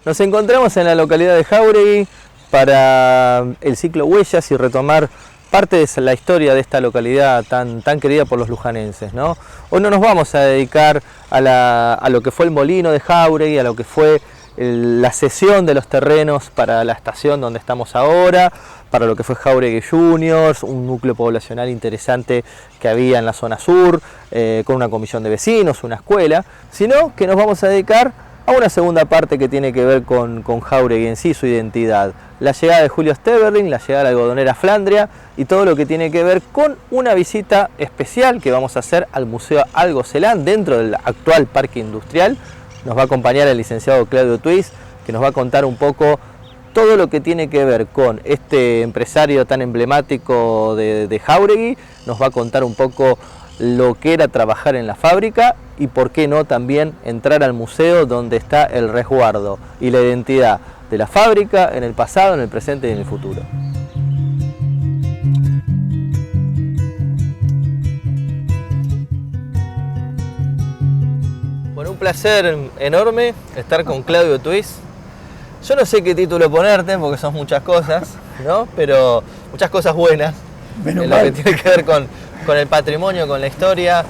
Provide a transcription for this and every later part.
Nos encontramos en la localidad de Jáuregui para el ciclo Huellas y retomar parte de la historia de esta localidad tan querida por los lujanenses, ¿no? Hoy no nos vamos a dedicar a lo que fue el molino de Jáuregui, a lo que fue la cesión de los terrenos para la estación donde estamos ahora, para lo que fue Jáuregui Juniors, un núcleo poblacional interesante que había en la zona sur, con una comisión de vecinos, una escuela, sino que nos vamos a dedicar a una segunda parte que tiene que ver con Jáuregui en sí, su identidad. La llegada de Julio Steverling, la llegada de la algodonera Flandria y todo lo que tiene que ver con una visita especial que vamos a hacer al Museo Algocelán dentro del actual Parque Industrial. Nos va a acompañar el licenciado Claudio Twis, que nos va a contar un poco todo lo que tiene que ver con este empresario tan emblemático de Jáuregui. Nos va a contar un poco lo que era trabajar en la fábrica y por qué no también entrar al museo donde está el resguardo y la identidad de la fábrica en el pasado, en el presente y en el futuro. Bueno, un placer enorme estar con Claudio Twis. Yo no sé qué título ponerte porque son muchas cosas, ¿no? Pero muchas cosas buenas en lo que tiene que ver con el patrimonio, con la historia.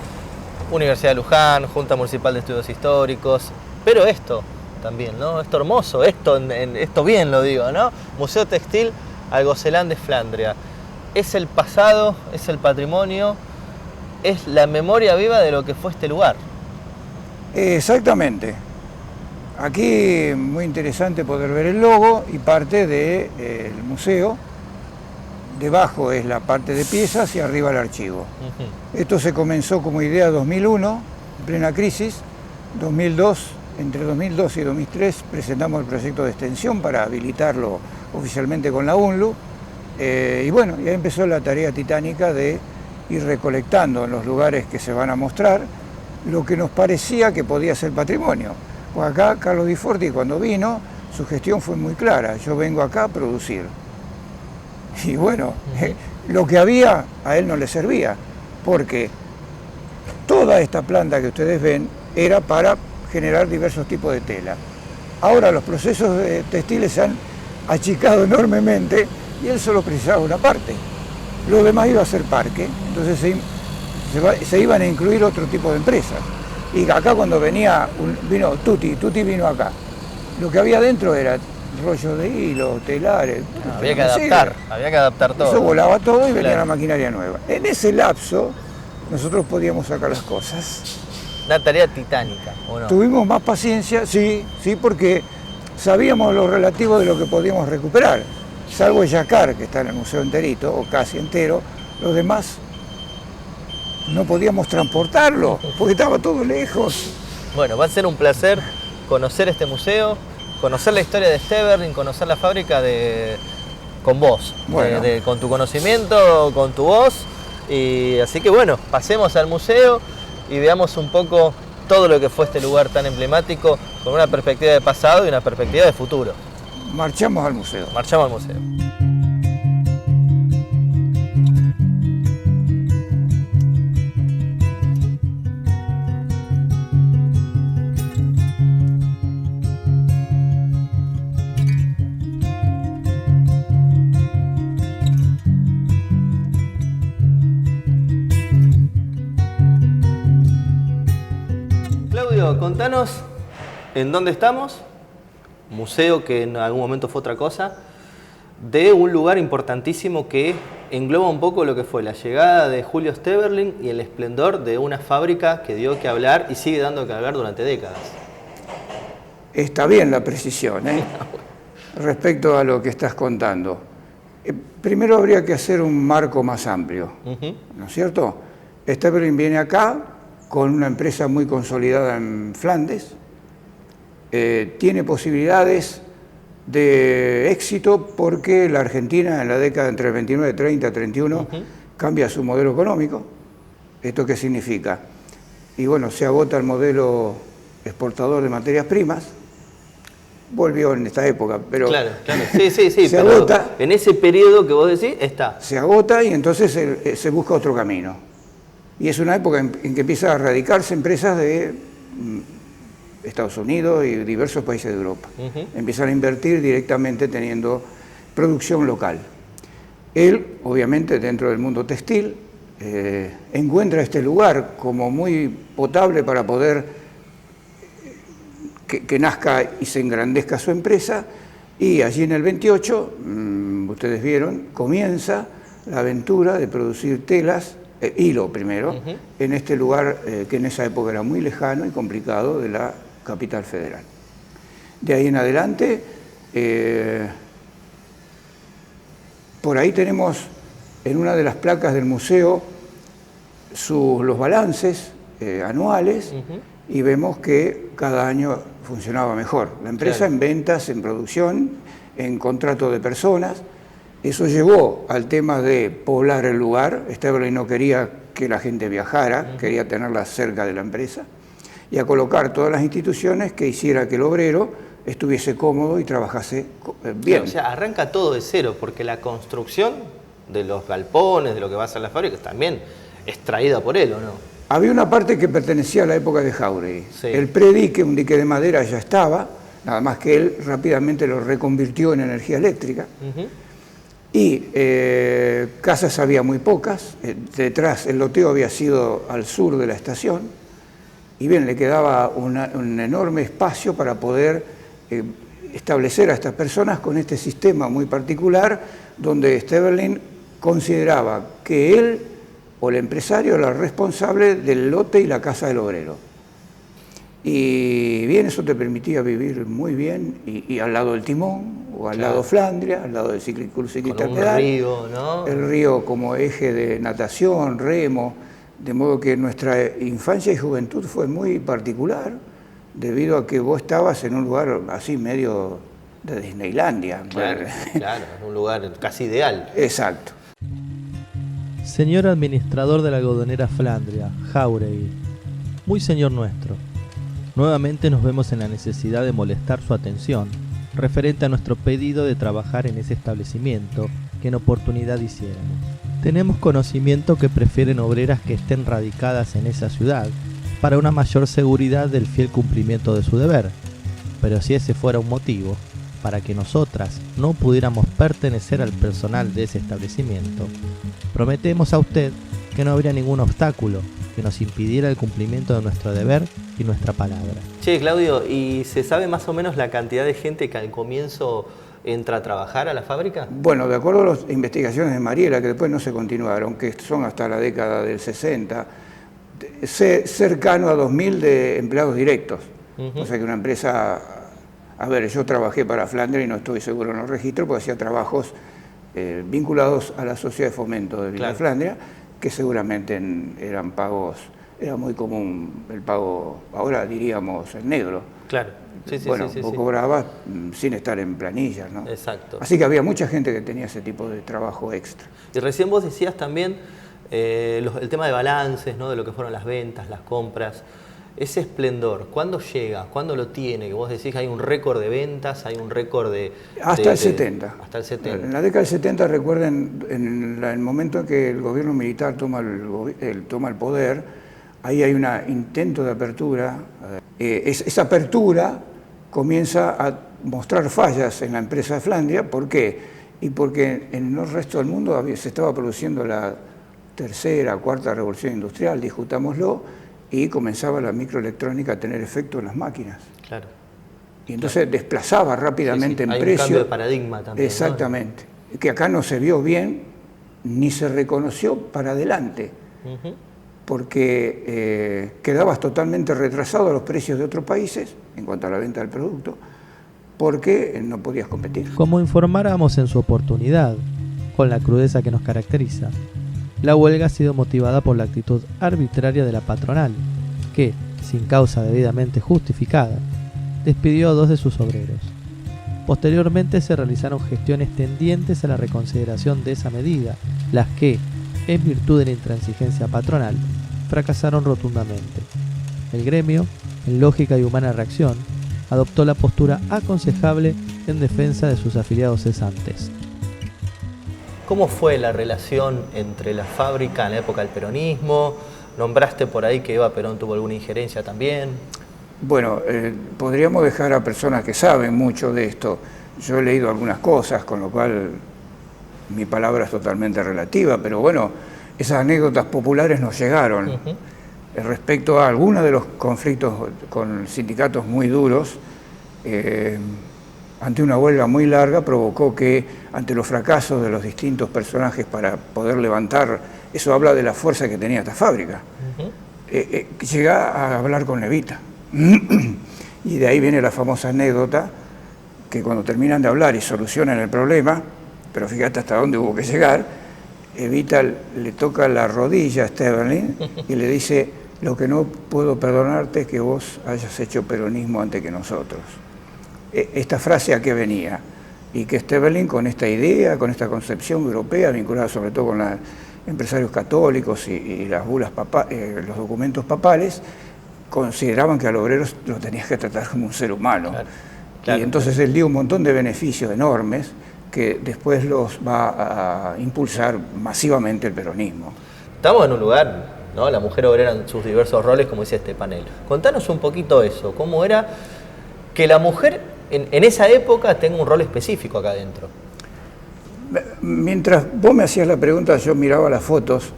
Universidad de Luján, Junta Municipal de Estudios Históricos, pero esto también, ¿no? Esto hermoso, esto bien lo digo, ¿no? Museo Textil Algocelán de Flandria. Es el pasado, es el patrimonio, es la memoria viva de lo que fue este lugar. Exactamente. Aquí muy interesante poder ver el logo y parte del museo. Debajo es la parte de piezas y arriba el archivo. Esto se comenzó como idea en 2001, en plena crisis. 2002, entre 2002 y 2003 presentamos el proyecto de extensión para habilitarlo oficialmente con la UNLU. Y bueno, ya empezó la tarea titánica de ir recolectando en los lugares que se van a mostrar lo que nos parecía que podía ser patrimonio. Pues acá Carlos Di Forti, cuando vino, su gestión fue muy clara: yo vengo acá a producir. Y bueno, lo que había a él no le servía, porque toda esta planta que ustedes ven era para generar diversos tipos de tela. Ahora los procesos textiles se han achicado enormemente y él solo precisaba una parte. Lo demás iba a ser parque, entonces se iban a incluir otro tipo de empresas. Y acá cuando vino Tutti vino acá. Lo que había dentro era rollo de hilo, telares. Había que adaptar todo. Eso volaba todo y venía la maquinaria nueva. En ese lapso nosotros podíamos sacar las cosas. Una tarea titánica, ¿o no? Tuvimos más paciencia, sí, porque sabíamos lo relativo de lo que podíamos recuperar. Salvo el yacar, que está en el museo enterito, o casi entero, los demás no podíamos transportarlo, porque estaba todo lejos. Bueno, va a ser un placer conocer este museo, conocer la historia de Steverling, conocer la fábrica con vos, bueno, con tu conocimiento, con tu voz. Y así que bueno, pasemos al museo y veamos un poco todo lo que fue este lugar tan emblemático con una perspectiva de pasado y una perspectiva de futuro. Marchamos al museo. Marchamos al museo. Claudio, contanos en dónde estamos, museo que en algún momento fue otra cosa, de un lugar importantísimo que engloba un poco lo que fue la llegada de Julio Steverling y el esplendor de una fábrica que dio que hablar y sigue dando que hablar durante décadas. Está bien la precisión, respecto a lo que estás contando. Primero habría que hacer un marco más amplio, ¿no es cierto? Steverling viene acá con una empresa muy consolidada en Flandes, tiene posibilidades de éxito porque la Argentina en la década entre el 29, 30, 31 cambia su modelo económico. ¿Esto qué significa? Y bueno, se agota el modelo exportador de materias primas, volvió en esta época, pero claro. Sí, se pero agota. En ese periodo que vos decís, está. Se agota y entonces se busca otro camino. Y es una época en que empiezan a radicarse empresas de Estados Unidos y diversos países de Europa. Empiezan a invertir directamente teniendo producción local. Él, obviamente, dentro del mundo textil, encuentra este lugar como muy potable para poder que nazca y se engrandezca su empresa, y allí en el 28, ustedes vieron, comienza la aventura de producir telas, hilo primero, en este lugar que en esa época era muy lejano y complicado de la capital federal. De ahí en adelante, por ahí tenemos en una de las placas del museo los balances anuales, y vemos que cada año funcionaba mejor. La empresa, claro, en ventas, en producción, en contrato de personas. Eso llevó al tema de poblar el lugar. Esteberlin no quería que la gente viajara, quería tenerla cerca de la empresa, y a colocar todas las instituciones que hiciera que el obrero estuviese cómodo y trabajase bien. Claro, o sea, arranca todo de cero, porque la construcción de los galpones, de lo que va a ser la fábrica, también es traída por él, ¿o no? Había una parte que pertenecía a la época de Jáuregui. Sí. El predique, un dique de madera, ya estaba, nada más que él rápidamente lo reconvirtió en energía eléctrica. Y casas había muy pocas. Detrás, el loteo había sido al sur de la estación, y bien, le quedaba un enorme espacio para poder establecer a estas personas con este sistema muy particular, donde Esteberlin consideraba que él o el empresario era el responsable del lote y la casa del obrero. Y bien, eso te permitía vivir muy bien, y al lado del timón, o al, claro, lado Flandria, al lado del ciclista pedal, río, ¿no? El río como eje de natación, remo, de modo que nuestra infancia y juventud fue muy particular, debido a que vos estabas en un lugar así medio de Disneylandia. Claro, claro, un lugar casi ideal. Exacto. Señor administrador de la algodonera Flandria, Jáuregui, muy señor nuestro, nuevamente nos vemos en la necesidad de molestar su atención referente a nuestro pedido de trabajar en ese establecimiento que en oportunidad hiciéramos. Tenemos conocimiento que prefieren obreras que estén radicadas en esa ciudad para una mayor seguridad del fiel cumplimiento de su deber, pero si ese fuera un motivo para que nosotras no pudiéramos pertenecer al personal de ese establecimiento, prometemos a usted que no habría ningún obstáculo que nos impidiera el cumplimiento de nuestro deber y nuestra palabra. Che, Claudio, ¿y se sabe más o menos la cantidad de gente que al comienzo entra a trabajar a la fábrica? Bueno, de acuerdo a las investigaciones de Mariela, que después no se continuaron, que son hasta la década del 60, cercano a 2.000 de empleados directos. O sea que una empresa... A ver, yo trabajé para Flandria y no estoy seguro en los registros, porque hacía trabajos vinculados a la sociedad de fomento de Villa, claro, Flandria, que seguramente eran pagos, era muy común el pago, ahora diríamos en negro. Claro. Sí, sí, bueno, sí, vos sí, cobrabas sin estar en planillas, ¿no? Exacto. Así que había mucha gente que tenía ese tipo de trabajo extra. Y recién vos decías también el tema de balances, ¿no? De lo que fueron las ventas, las compras. Ese esplendor, ¿cuándo llega? ¿Cuándo lo tiene? Que vos decís que hay un récord de ventas, hay un récord de... Hasta el 70. Hasta el 70. En la década del 70, recuerden, en el momento en que el gobierno militar toma el poder, ahí hay un intento de apertura. Esa apertura comienza a mostrar fallas en la empresa de Flandria. ¿Por qué? Y porque en el resto del mundo se estaba produciendo la tercera, cuarta revolución industrial, discutámoslo, y comenzaba la microelectrónica a tener efecto en las máquinas. Claro. Y entonces desplazaba rápidamente en precio. Hay un cambio de paradigma también. Exactamente. ¿No? Que acá no se vio bien, ni se reconoció para adelante, porque quedabas totalmente retrasado a los precios de otros países en cuanto a la venta del producto, porque no podías competir. Como informáramos en su oportunidad, con la crudeza que nos caracteriza, la huelga ha sido motivada por la actitud arbitraria de la patronal, que, sin causa debidamente justificada, despidió a 2 de sus obreros. Posteriormente se realizaron gestiones tendientes a la reconsideración de esa medida, las que, en virtud de la intransigencia patronal, fracasaron rotundamente. El gremio, en lógica y humana reacción, adoptó la postura aconsejable en defensa de sus afiliados cesantes. ¿Cómo fue la relación entre la fábrica en la época del peronismo? Nombraste por ahí que Eva Perón tuvo alguna injerencia también. Bueno, podríamos dejar a personas que saben mucho de esto. Yo he leído algunas cosas, con lo cual mi palabra es totalmente relativa, pero bueno, esas anécdotas populares nos llegaron. Respecto a algunos de los conflictos con sindicatos muy duros, ante una huelga muy larga provocó que, ante los fracasos de los distintos personajes para poder levantar, eso habla de la fuerza que tenía esta fábrica, llega a hablar con Evita. Y de ahí viene la famosa anécdota que cuando terminan de hablar y solucionan el problema, pero fíjate hasta dónde hubo que llegar, Evita le toca la rodilla a Sterling y le dice: lo que no puedo perdonarte es que vos hayas hecho peronismo antes que nosotros. Esta frase a qué venía, y que Sterling, con esta idea, con esta concepción europea vinculada sobre todo con los empresarios católicos y las bulas los documentos papales, consideraban que al obrero lo tenías que tratar como un ser humano. Claro, y entonces él dio un montón de beneficios enormes que después los va a impulsar masivamente el peronismo. Estamos en un lugar, ¿no? La mujer obrera en sus diversos roles, como dice este panel. Contanos un poquito eso, cómo era que la mujer en esa época tenga un rol específico acá adentro. Mientras vos me hacías la pregunta, yo miraba las fotos,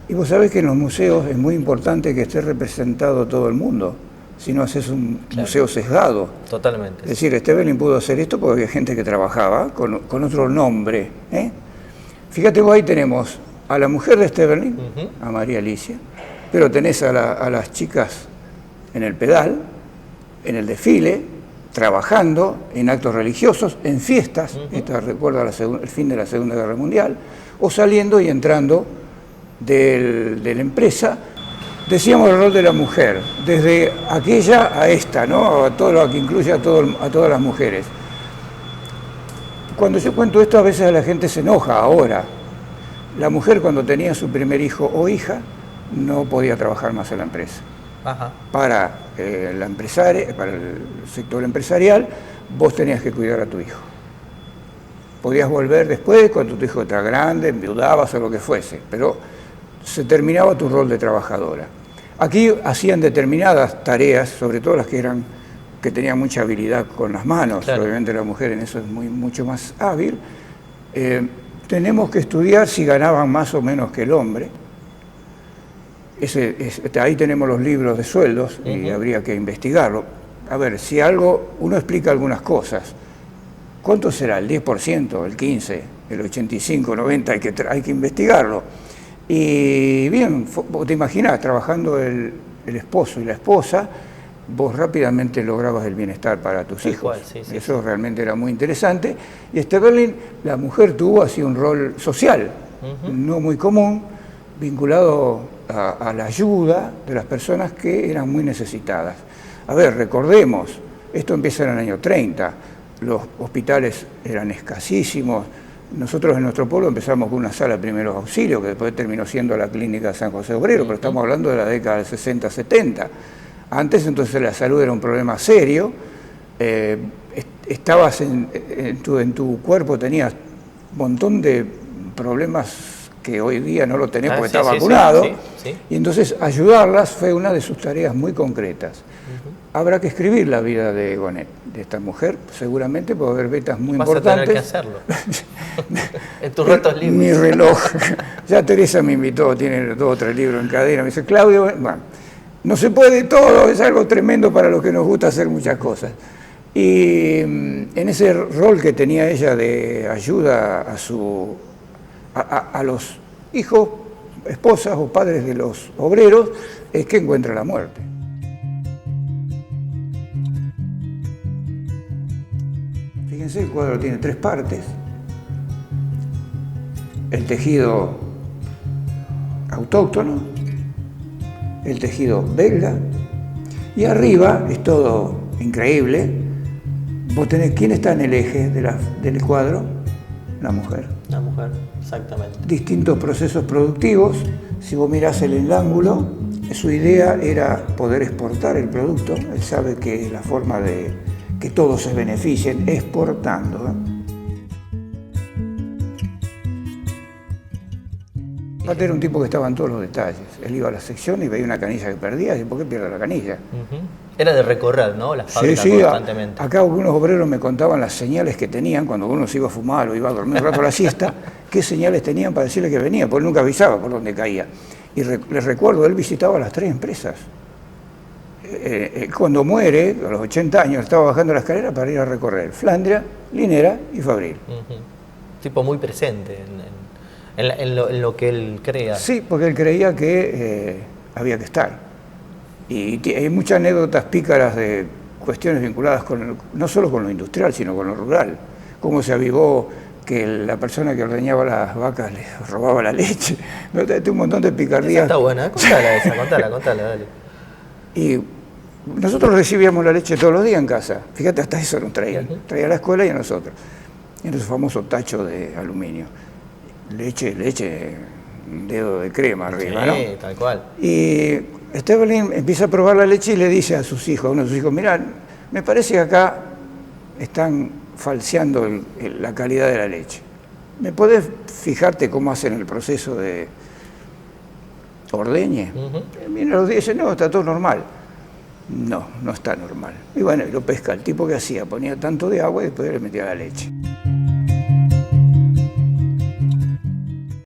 y vos sabés que en los museos es muy importante que esté representado todo el mundo, si no haces un museo sesgado. Totalmente. Es decir, Sterling pudo hacer esto porque había gente que trabajaba con otro nombre. Fíjate, vos ahí tenemos a la mujer de Sterling, a María Alicia, pero tenés a las chicas en el pedal, en el desfile, trabajando en actos religiosos, en fiestas, esta recuerda el fin de la Segunda Guerra Mundial, o saliendo y entrando de la empresa. Decíamos el rol de la mujer, desde aquella a esta, ¿no? A todo lo que incluye a todas las mujeres. Cuando yo cuento esto, a veces la gente se enoja ahora. La mujer, cuando tenía su primer hijo o hija, no podía trabajar más en la empresa. Para para el sector empresarial, vos tenías que cuidar a tu hijo. Podías volver después cuando tu hijo era grande, enviudabas o lo que fuese, pero se terminaba tu rol de trabajadora. Aquí hacían determinadas tareas, sobre todo las que tenían mucha habilidad con las manos. Claro. Obviamente la mujer en eso es mucho más hábil. Tenemos que estudiar si ganaban más o menos que el hombre. Ahí tenemos los libros de sueldos y habría que investigarlo. A ver, si uno explica algunas cosas, ¿cuánto será? ¿El 10%? ¿El 15%? ¿El 85%? ¿90%? Hay que investigarlo. Y bien, vos te imaginás, trabajando el esposo y la esposa, vos rápidamente lograbas el bienestar para tus hijos. Eso realmente era muy interesante. Y Sterling, la mujer tuvo así un rol social, no muy común, vinculado a la ayuda de las personas que eran muy necesitadas. A ver, recordemos, esto empieza en el año 30, los hospitales eran escasísimos. Nosotros en nuestro pueblo empezamos con una sala de primeros auxilios, que después terminó siendo la clínica San José Obrero, pero estamos hablando de la década del 60-70. Antes, entonces, la salud era un problema serio. Estabas en tu cuerpo, tenías un montón de problemas que hoy día no lo tenés porque está vacunado. Y entonces ayudarlas fue una de sus tareas muy concretas. Habrá que escribir la vida de Gonet, de esta mujer, seguramente, porque haber vetas muy importantes. Vas a tener que hacerlo. En tus ratos libres. Mi reloj. Ya Teresa me invitó, tiene 2 o 3 libros en cadena. Me dice, Claudio, bueno, no se puede todo, es algo tremendo para los que nos gusta hacer muchas cosas. Y en ese rol que tenía ella de ayuda a los hijos, esposas o padres de los obreros, es que encuentra la muerte. Fíjense, el cuadro tiene 3 partes. El tejido autóctono, el tejido belga, y arriba es todo increíble. Vos tenés, ¿quién está en el eje del cuadro? La mujer. La mujer, exactamente. Distintos procesos productivos. Si vos mirás el ángulo, su idea era poder exportar el producto. Él sabe que la forma de que todos se beneficien exportando. Aparte era un tipo que estaba en todos los detalles. Él iba a la sección y veía una canilla que perdía y ¿por qué pierde la canilla? Era de recorrer, ¿no? Las fábricas Sí, constantemente. Acá algunos obreros me contaban las señales que tenían cuando uno se iba a fumar o iba a dormir un rato a la siesta, qué señales tenían para decirle que venía, porque nunca avisaba por dónde caía. Y les recuerdo, él visitaba las 3 empresas. Cuando muere, a los 80 años, estaba bajando la escalera para ir a recorrer Flandria, Linera y Fabril. Tipo muy presente en lo que él crea. Sí, porque él creía que había que estar. Y hay muchas anécdotas pícaras de cuestiones vinculadas no solo con lo industrial, sino con lo rural. Cómo se avivó que la persona que ordeñaba las vacas le robaba la leche. Un montón de picardías. Esa está buena, contala, dale. Y nosotros recibíamos la leche todos los días en casa. Fíjate, hasta eso nos traían. Traía a la escuela y a nosotros. En ese famoso tacho de aluminio. Leche, un dedo de crema arriba, ¿no? Sí, tal cual. Y Esteban empieza a probar la leche y le dice a sus hijos, a uno de sus hijos, mirá, me parece que acá están falseando la calidad de la leche. ¿Me podés fijarte cómo hacen el proceso de ordeñe? Mira, los días dicen, no, está todo normal. No está normal. Y bueno, y lo pesca. El tipo que hacía, ponía tanto de agua y después le metía la leche.